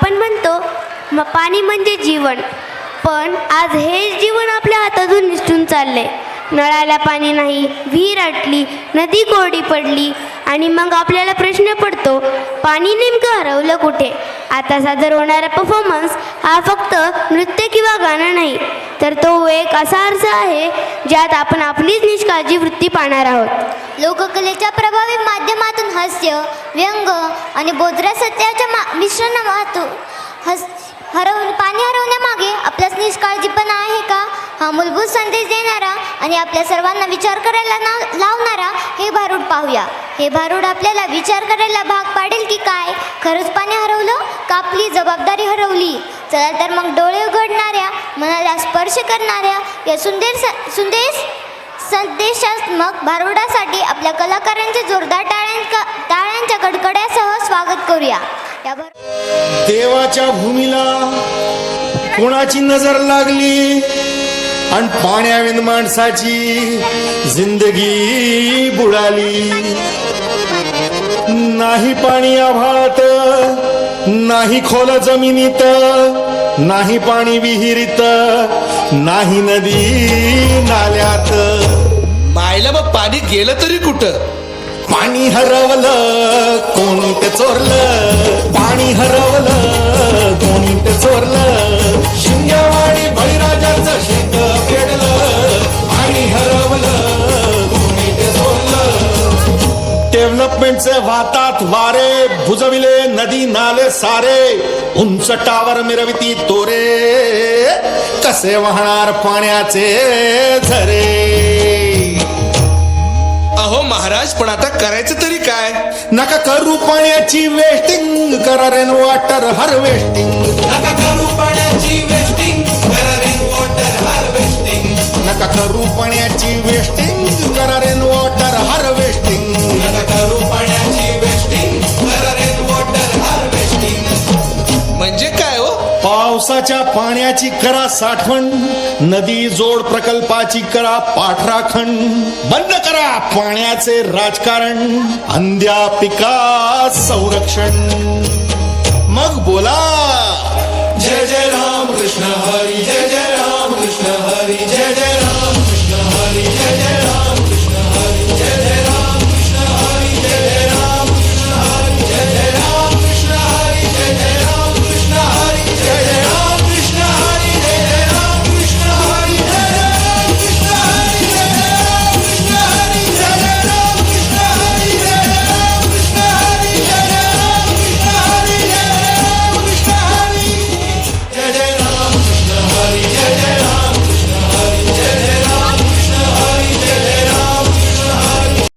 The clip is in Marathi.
आपण म्हणतो पाणी म्हणजे जीवन, पण आज हे जीवन आपल्या हातातून निसटून चालले. नळाला पाणी नाही, विहीर आटली, नदी कोरडी पडली आणि मग आपल्याला प्रश्न पडतो, पाणी नेमकं हरवलं कुठे? आता सादर होणारा परफॉर्मन्स हा फक्त नृत्य किंवा गाणं नाही, तर तो एक असा अर्थ आहे ज्यात आपण आपलीच निष्काळजी वृत्ती पाहणार आहोत. लोककलेच्या प्रभावी माध्यमातून हास्य, व्यंग आणि बोधऱ्या सत्याच्या मिश्रणातून पाणी हरवण्यामागे आपल्याच निष्काळजीपणा आहे का, हा मूलभूत संदेश देणारा आणि आपल्या सर्वांना विचार करायला लावणारा हे भारूड पाहूया. हे भारूड आपल्याला विचार करायला भाग पाडेल की काय खरंच पाणी हरवलं का आपली जबाबदारी हरवली. चला तर मग डोळे उघडणाऱ्या, मनाला स्पर्श करणाऱ्या या सुंदर संदेशात्मक भारुडासाठी आपल्या कलाकारांचे जोरदार टाळ्यांच्या कडकड्यासह स्वागत करूया. देवाच्या भूमीला कोणाची नजर लागली आणि पाण्याविन माणसाची जिंदगी बुडाली. नाही पाणी आभाळात, नाही खोल जमिनीत, नाही पाणी विहिरीत, नाही नदी नाल्यात. मायला मग पाणी गेलं तरी कुठं? पाणी हरवलं कोणी ते चोरलं, पाणी हरवलं कोणी ते चोरलं. शिंगेवाडी बळीराजाचं शेत पेडलं, पाणी हरवलं कोणी ते चोरलं. डेव्हलपमेंटचे वाहतात वारे, बुजविले नदी नाले सारे, उंच टावर मिरविती तोरे, कसे वाहणार पाण्याचे झरे. अहो महाराज, पण आता करायचं तरी काय? नका करू पाण्याची वेस्टिंग, करा रेन वॉटर हार्वेस्टिंग. नका करू पाण्याची वेस्टिंग, करा रेन वॉटर हार्वेस्टिंग. नका करू पाण्याची वेस्टिंग, करा रेन वॉटर हार्वेस्टिंग. नका करू पाण्याची वेस्टिंग, करा रेन वॉटर हार्वेस्टिंग. म्हणजे काय हो? पावसाच्या पाण्याची करा साठवण, नदी जोड प्रकल्पाची करा पाठराखण. बंद करा पाण्याचे राजकारण, अंध्या पिका संरक्षण. मग बोला